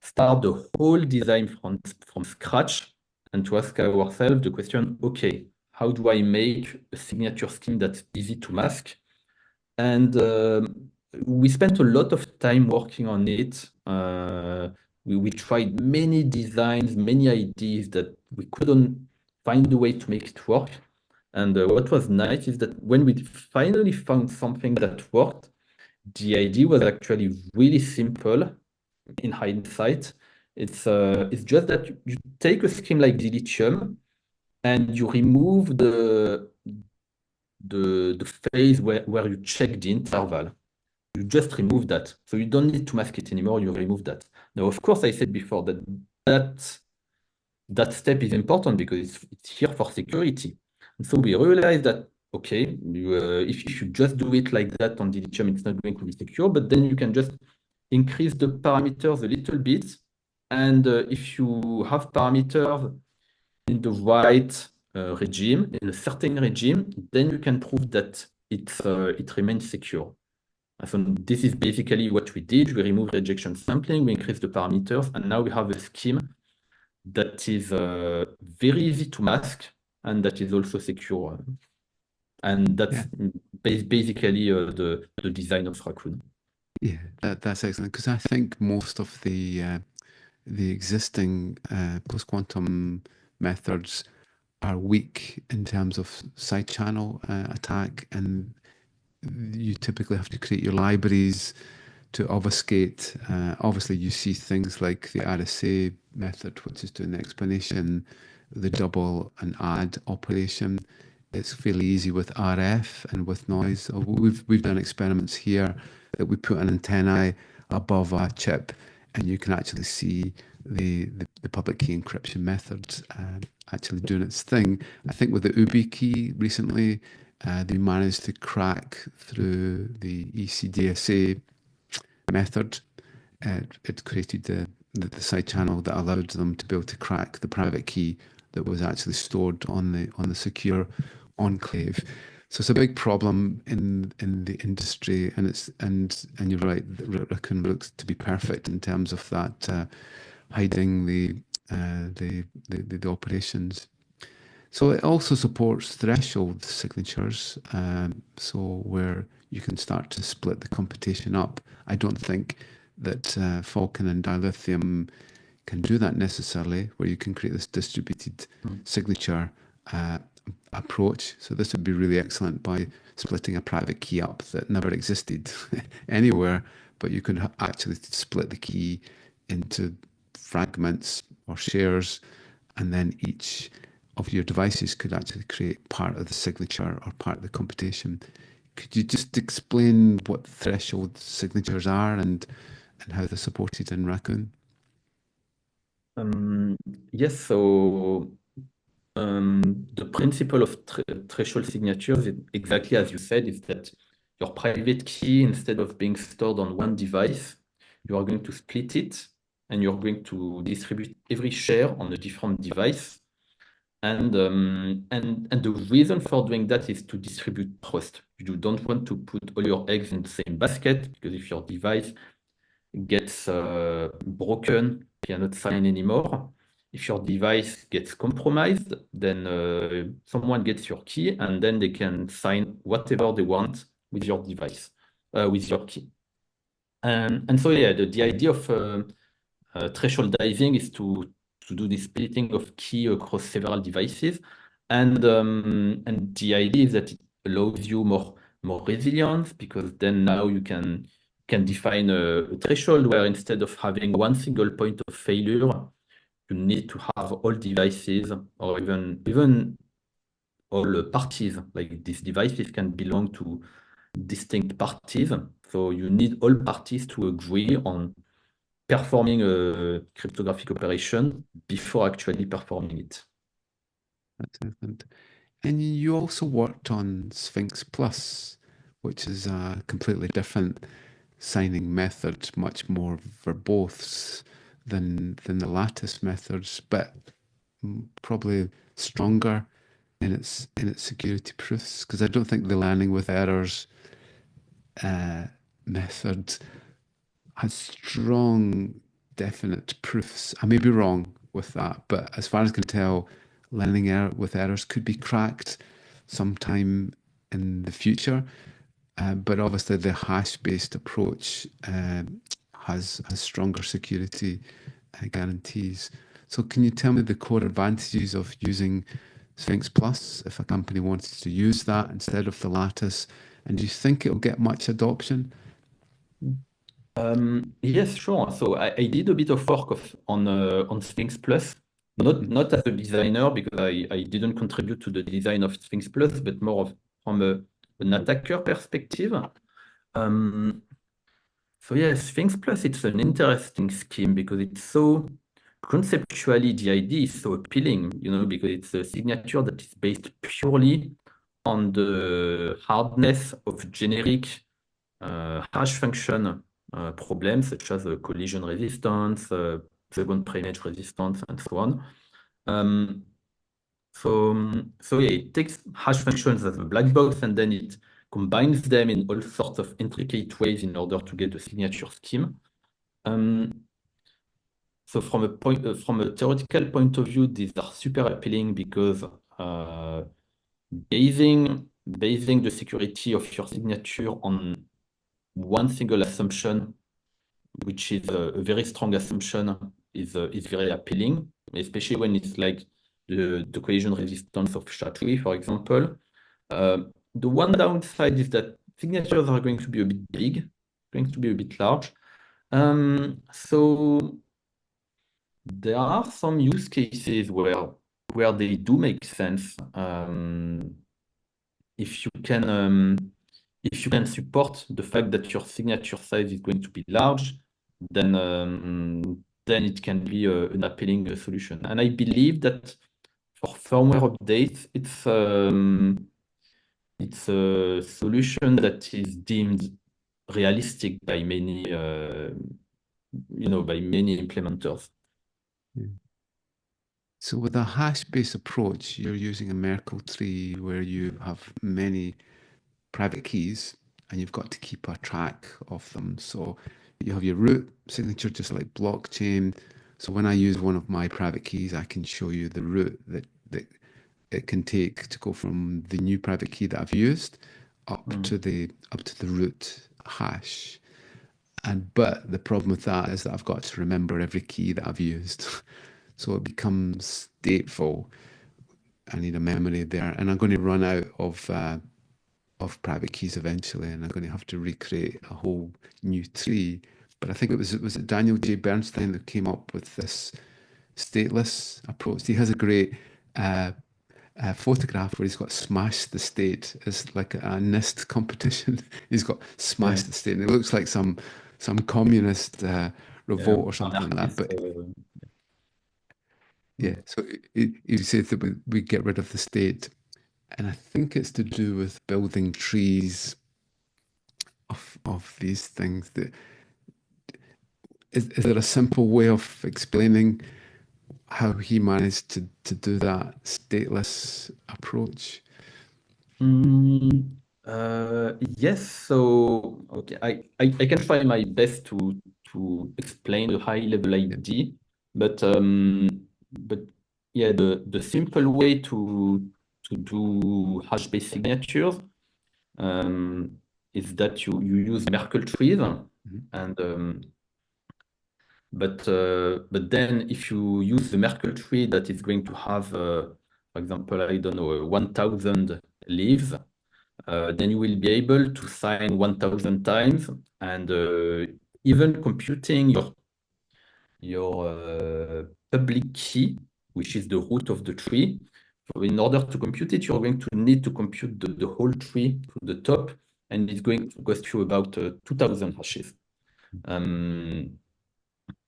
start the whole design from scratch and to ask ourselves the question, okay, how do I make a signature scheme that's easy to mask? And we spent a lot of time working on it. We tried many designs, many ideas that we couldn't find a way to make it work. And what was nice is that when we finally found something that worked, the idea was actually really simple in hindsight. It's just that you take a scheme like dilithium and you remove the phase where you check the interval. You just remove that. So you don't need to mask it anymore, you remove that. Now, of course, I said before that step is important because it's here for security. And so we realized that, okay, if you just do it like that on dilithium, it's not going to be secure, but then you can just increase the parameters a little bit. And if you have parameters in the right regime, in a certain regime, then you can prove that it remains secure. So this is basically what we did. We removed rejection sampling, we increased the parameters, and now we have a scheme that is very easy to mask and that is also secure. And that's basically the design of Raccoon. Yeah, that's excellent because I think most of the existing post-quantum methods are weak in terms of side channel attack, and you typically have to create your libraries to obfuscate. Obviously, you see things like the RSA method, which is doing the explanation, the double and add operation. It's fairly easy with RF and with noise. We've done experiments here that we put an antennae above a chip, and you can actually see the public key encryption method actually doing its thing. I think with the UBI key recently, they managed to crack through the ECDSA method. It created the side channel that allowed them to be able to crack the private key that was actually stored on the secure enclave. So it's a big problem in the industry, and you're right, Raccoon looks to be perfect in terms of that hiding the operations. So it also supports threshold signatures, so where you can start to split the computation up. I don't think that FALCON and dilithium can do that necessarily, where you can create this distributed signature approach. So this would be really excellent by splitting a private key up that never existed anywhere, but you could actually split the key into fragments or shares, and then each of your devices could actually create part of the signature or part of the computation. Could you just explain what threshold signatures are and how they're supported in Raccoon? Yes, so the principle of threshold signatures is exactly as you said, is that your private key, instead of being stored on one device, you are going to split it and you're going to distribute every share on a different device. And the reason for doing that is to distribute trust. You don't want to put all your eggs in the same basket, because if your device gets broken, you cannot sign anymore. if your device gets compromised, then someone gets your key, and then they can sign whatever they want with your device, with your key. And so yeah, the idea of threshold diving is to do the splitting of key across several devices, and the idea is that it allows you more resilience, because then now you can define a threshold where instead of having one single point of failure, you need to have all devices, or even all parties. Like these devices can belong to distinct parties, so you need all parties to agree on performing a cryptographic operation before actually performing it. That's excellent. And you also worked on Sphinx Plus, which is a completely different signing method, much more verbose than the lattice methods, but probably stronger in its security proofs. Because I don't think the learning with errors method has strong, definite proofs. I may be wrong with that, but as far as I can tell, learning with errors could be cracked sometime in the future. But obviously, the hash-based approach has stronger security guarantees. So, can you tell me the core advantages of using Sphinx Plus if a company wants to use that instead of the Lattice? And do you think it'll get much adoption? Yes, sure. So I did a bit of work on Sphinx Plus, not as a designer, because I didn't contribute to the design of Sphinx Plus, but more from an attacker perspective. So yes, Sphinx Plus, it's an interesting scheme because it's so conceptually, the idea is so appealing, because it's a signature that is based purely on the hardness of generic hash function problems, such as collision resistance, second pre-image resistance, and so on. So yeah, it takes hash functions as a black box, and then it combines them in all sorts of intricate ways in order to get a signature scheme. So from a theoretical point of view, these are super appealing because basing the security of your signature on one single assumption, which is a very strong assumption, is very appealing, especially when it's like the collision resistance of SHA-2, for example. The one downside is that signatures are going to be a bit big, going to be a bit large. So there are some use cases where they do make sense. If you can support the fact that your signature size is going to be large, then it can be an appealing solution. And I believe that for firmware updates, it's a solution that is deemed realistic by many implementers. Yeah. So with a hash-based approach, you're using a Merkle tree where you have many private keys and you've got to keep a track of them. So you have your root signature, just like blockchain. So when I use one of my private keys, I can show you the route that it can take to go from the new private key that I've used up to the root hash. But the problem with that is that I've got to remember every key that I've used. So it becomes stateful. I need a memory there, and I'm going to run out of private keys eventually, and I'm going to have to recreate a whole new tree. But I think it was Daniel J. Bernstein that came up with this stateless approach. He has a great photograph where he's got Smash the State. It's like a NIST competition. He's got Smash the State, and it looks like some communist revolt or something like that. But yeah, so he says that we get rid of the state, and I think it's to do with building trees of these things. That is there a simple way of explaining how he managed to do that stateless approach? Yes, so okay, I can try my best to explain the high level Yeah. ID, but but yeah, the simple way to do hash-based signatures is that you use Merkle trees, Mhm. and but then if you use the Merkle tree that is going to have, for example, I don't know, 1,000 leaves, then you will be able to sign 1,000 times, and even computing your public key, which is the root of the tree. So in order to compute it, you're going to need to compute the whole tree to the top, and it's going to cost you about 2,000 hashes.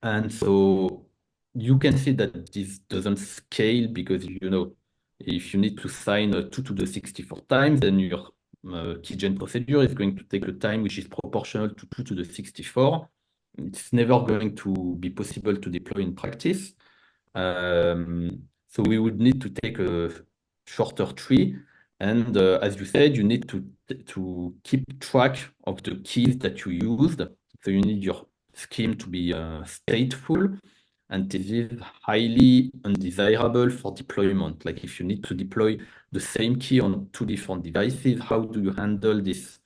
And so you can see that this doesn't scale because, if you need to sign 2 to the 64 times, then your keygen procedure is going to take a time which is proportional to 2 to the 64. It's never going to be possible to deploy in practice. So we would need to take a shorter tree. And as you said, you need to keep track of the keys that you used. So you need your scheme to be stateful. And this is highly undesirable for deployment. Like if you need to deploy the same key on 2 different devices, how do you handle this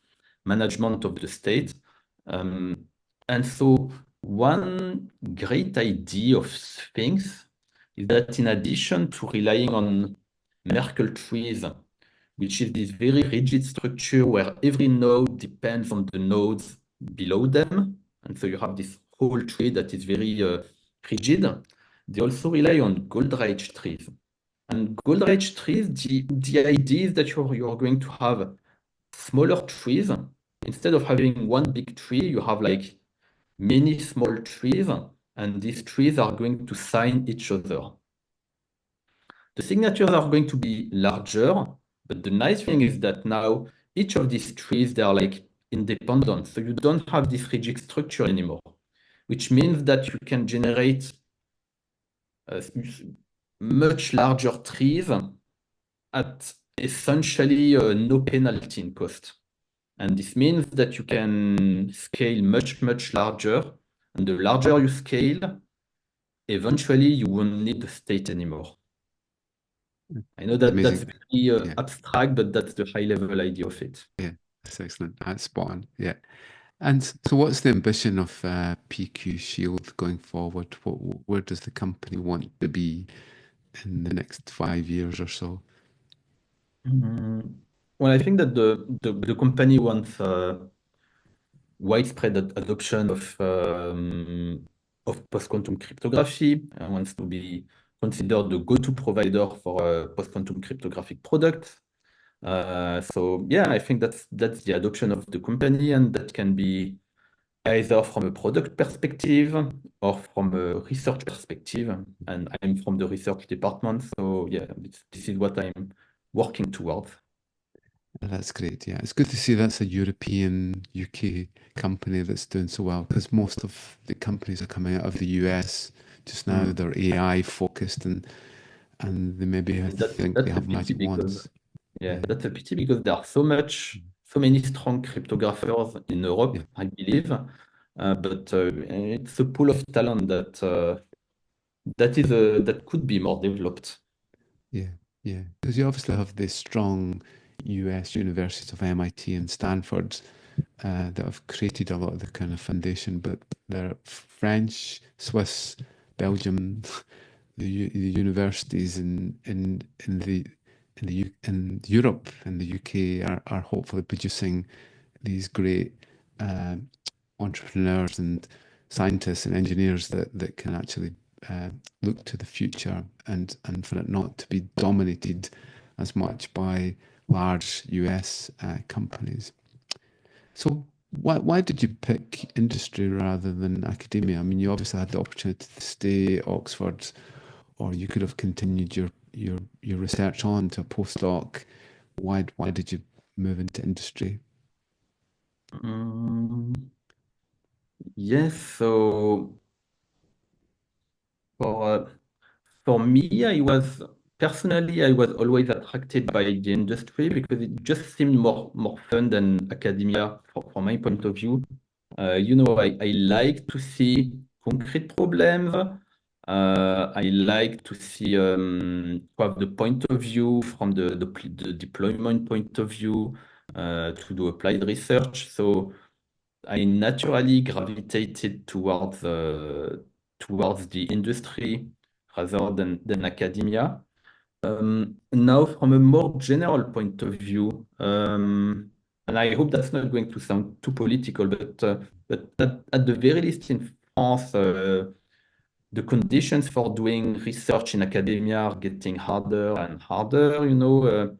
management of the state? And so one great idea of Sphinx is that in addition to relying on Merkle trees, which is this very rigid structure where every node depends on the nodes below them, and so you have this whole tree that is very rigid, they also rely on Goldrake trees. And Goldrake trees, the idea is that you're going to have smaller trees. Instead of having one big tree, you have like many small trees, and these trees are going to sign each other. The signatures are going to be larger, but the nice thing is that now each of these trees, they are like independent. So you don't have this rigid structure anymore, which means that you can generate much larger trees at essentially no penalty in cost. And this means that you can scale much, much larger. And the larger you scale, eventually you won't need the state anymore. I know that that's Amazing. very Yeah. abstract, but that's the high level idea of it. Yeah. That's excellent. That's spot on. Yeah. And so, what's the ambition of PQ Shield going forward? Where does the company want to be in the next 5 years or so? Mm, Well, I think that the company wants widespread adoption of post-quantum cryptography, wants to be considered the go-to provider for post-quantum cryptographic products. So yeah, I think that's the adoption of the company, and that can be either from a product perspective or from a research perspective. And I'm from the research department, so yeah, this is what I'm working towards. That's great. Yeah, it's good to see that's a European UK company that's doing so well because most of the companies are coming out of the US just now. Mm. They're AI focused and they maybe And think they that's a have pity magic because wands. yeah, Yeah, that's a pity because there are so many strong cryptographers in Europe, yeah, I believe. But it's a pool of talent that could be more developed. yeah, yeah. Because you obviously have the strong US universities of MIT and Stanford that have created a lot of the kind of foundation, but they're French, Swiss, Belgium, the universities in Europe and the UK are hopefully producing these great uh, entrepreneurs and scientists and engineers that can actually look to the future and for it not to be dominated as much by large US companies. So why did you pick industry rather than academia? I mean, you obviously had the opportunity to stay at Oxford, or you could have continued your research on to a postdoc. Why did you move into industry? Mm, yes, so for for me, I was always attracted by the industry because it just seemed more fun than academia from my point of view. I like to see concrete problems. I like to see to have the point of view from the deployment point of view to do applied research. So I naturally gravitated towards the industry rather than academia. Now, from a more general point of view, and I hope that's not going to sound too political, but at the very least in France, the conditions for doing research in academia are getting harder and harder, you know.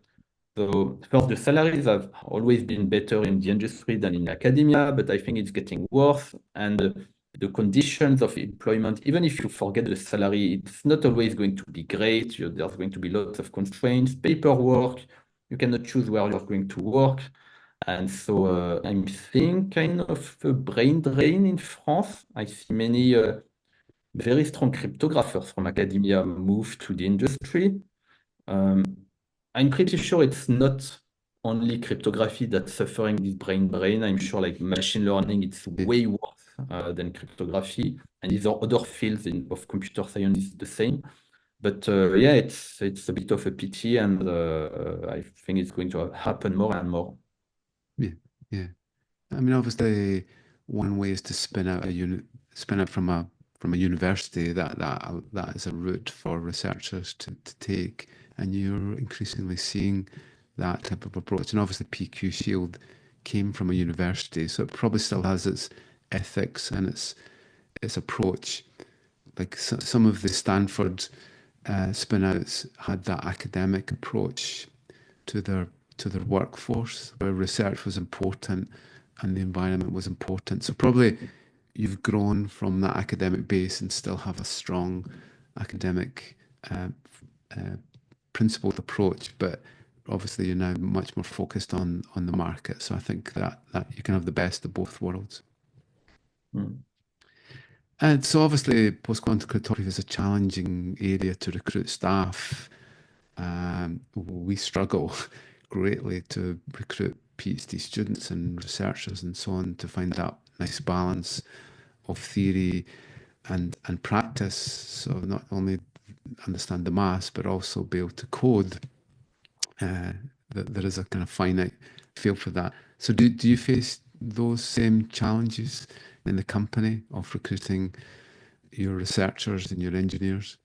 So first, the salaries have always been better in the industry than in academia, but I think it's getting worse. And the conditions of employment, even if you forget the salary, it's not always going to be great. There's going to be lots of constraints, paperwork. You cannot choose where you're going to work. And so I'm seeing kind of a brain drain in France. I see many very strong cryptographers from academia move to the industry. Um, I'm pretty sure it's not only cryptography that's suffering this brain drain. I'm sure like machine learning, it's Yeah, way worse than cryptography. And these are other fields of computer science is the same. But yeah, it's a bit of a pity, and I think it's going to happen more and more. yeah, yeah. I mean, obviously, one way is to spin out from a university. That is a route for researchers to take, and you're increasingly seeing that type of approach. And obviously, PQ Shield came from a university, so it probably still has its ethics and its approach. Like some of the Stanford spin-outs had that academic approach to their workforce, where research was important and the environment was important. So probably you've grown from that academic base and still have a strong academic uh, uh, principled approach, but obviously you're now much more focused on the market. So I think that you can have the best of both worlds. Mm. And so obviously post-quantum cryptography is a challenging area to recruit staff. We struggle greatly to recruit PhD students and researchers and so on to find that nice balance of theory and practice. So not only understand the maths, but also be able to code. Uh, that there is a kind of finite field for that. So do you face those same challenges in the company of recruiting your researchers and your engineers?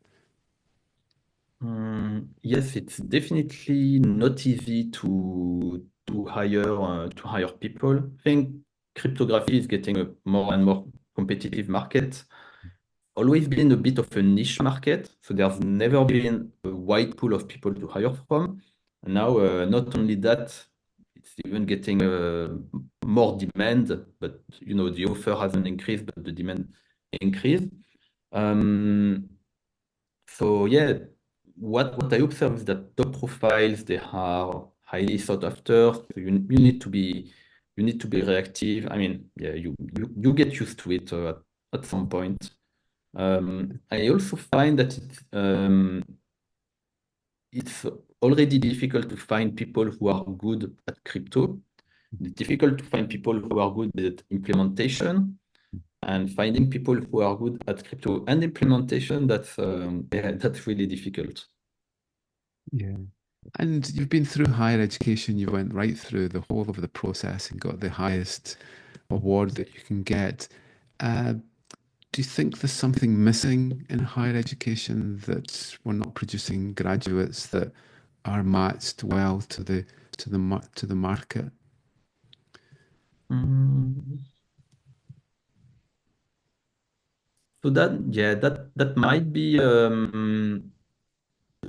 Yes, it's definitely not easy to hire people. I think cryptography is getting a more and more competitive market. Always been a bit of a niche market, so there's never been a wide pool of people to hire from. And now, not only that, it's even getting more demand, but you know the offer hasn't increased, but the demand increased. Um, so yeah, what I observe is that top profiles they are highly sought after. So you need to be reactive. I mean, yeah, you get used to it at some point. I also find that it's already difficult to find people who are good at crypto. It's difficult to find people who are good at implementation, and finding people who are good at crypto and implementation, yeah, that's really difficult. Yeah. And you've been through higher education, you went right through the whole of the process and got the highest award that you can get. Uh, do you think there's something missing in higher education that we're not producing graduates that are matched well to the market? Mm. So that might be a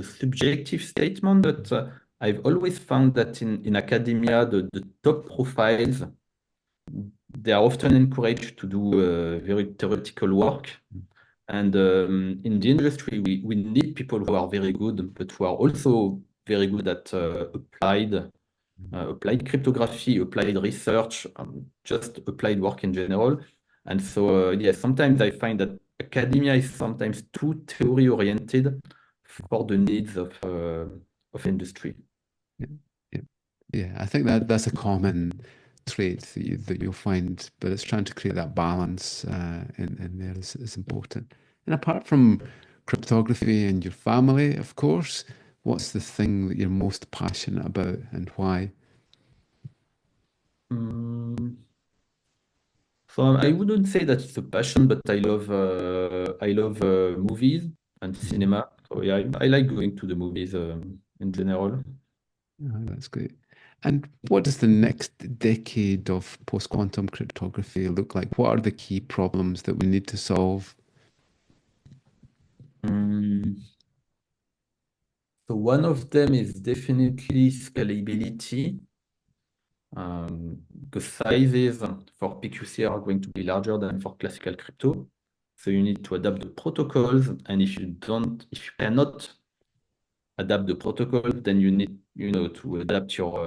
subjective statement, but I've always found that in academia, the top profiles, they are often encouraged to do very theoretical work. And in the industry, we need people who are very good, but who are also very good at applied cryptography, applied research, just applied work in general. And so, yeah, sometimes I find that academia is sometimes too theory oriented for the needs of industry. Yeah, yeah, yeah. I think that's a common trait that you'll find, but it's trying to create that balance in there is important. And apart from cryptography and your family, of course, what's the thing that you're most passionate about and why? Mm, so I wouldn't say that it's a passion, but I love movies and Mhm. cinema. So yeah, I like going to the movies in general. Oh, that's great. And what does the next decade of post-quantum cryptography look like? What are the key problems that we need to solve? Mm, so one of them is definitely scalability. The sizes for PQC are going to be larger than for classical crypto. So you need to adapt the protocols, and if you cannot adapt the protocol, then you need, to adapt your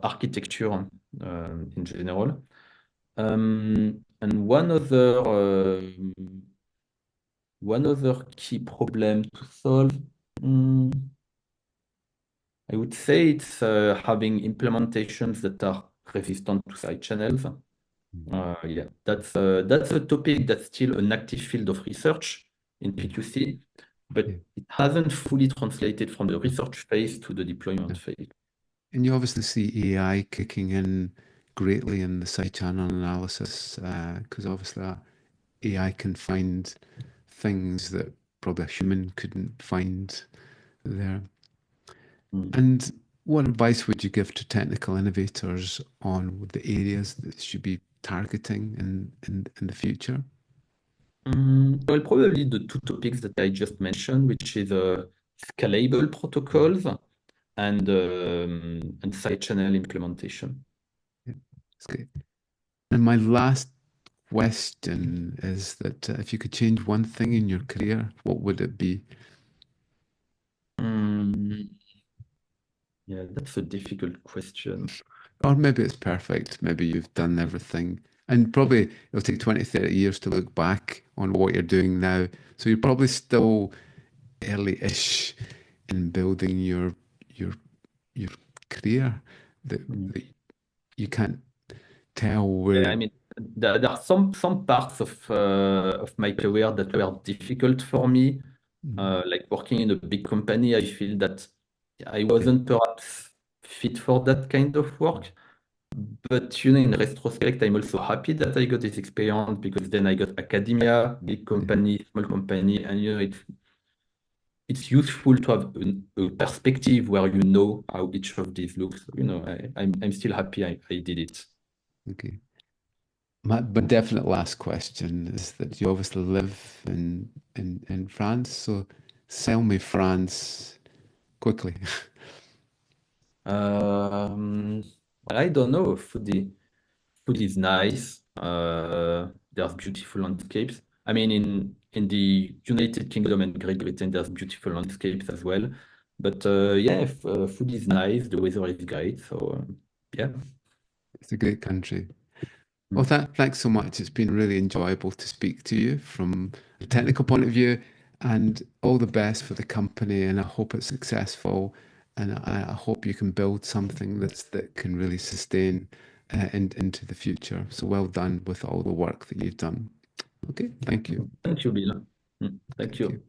architecture in general. And one other key problem to solve, mm, I would say it's having implementations that are resistant to side channels. Yeah, that's a topic that's still an active field of research in Yeah, PQC, but yeah, it hasn't fully translated from the research phase to the yeah. deployment phase. And you obviously see AI kicking in greatly in the side channel analysis because obviously AI can find things that probably a human couldn't find there. Mm. And what advice would you give to technical innovators on the areas that they should be targeting in the future? Well, probably the two topics that I just mentioned, which is scalable Mhm. protocols and side channel implementation. Yeah, that's great. And my last question is that if you could change one thing in your career, what would it be? Mm, yeah, that's a difficult question. Or maybe it's perfect. Maybe you've done everything. And probably it'll take 20, 30 years to look back on what you're doing now. So you're probably still early-ish in building your your career that, Mm. that you can't tell Yeah, where. I mean, there are some parts of my career that were difficult for me. Mm, Like working in a big company, I feel that I yeah, wasn't perhaps fit for that kind of work. But in retrospect, I'm also happy that I got this experience because then I got academia, big yeah. company, small company, and it's useful to have a perspective where you know how each of these looks. I'm still happy I did it. Okay. My definite last question is that you obviously live in France, so sell me France quickly. Um, I don't know. Food is nice. There's beautiful landscapes. I mean, in the United Kingdom and Great Britain, there's beautiful landscapes as well. But yeah, food is nice. The weather is great. So yeah. It's a great country. Well, Mm. thanks so much. It's been really enjoyable to speak to you from a technical point of view, and all the best for the company. And I hope it's successful, and I hope you can build something that can really sustain into the future. So well done with all the work that you've done. Okay, thank you. Thank you, Bill. Mm. Okay, Thank okay. you.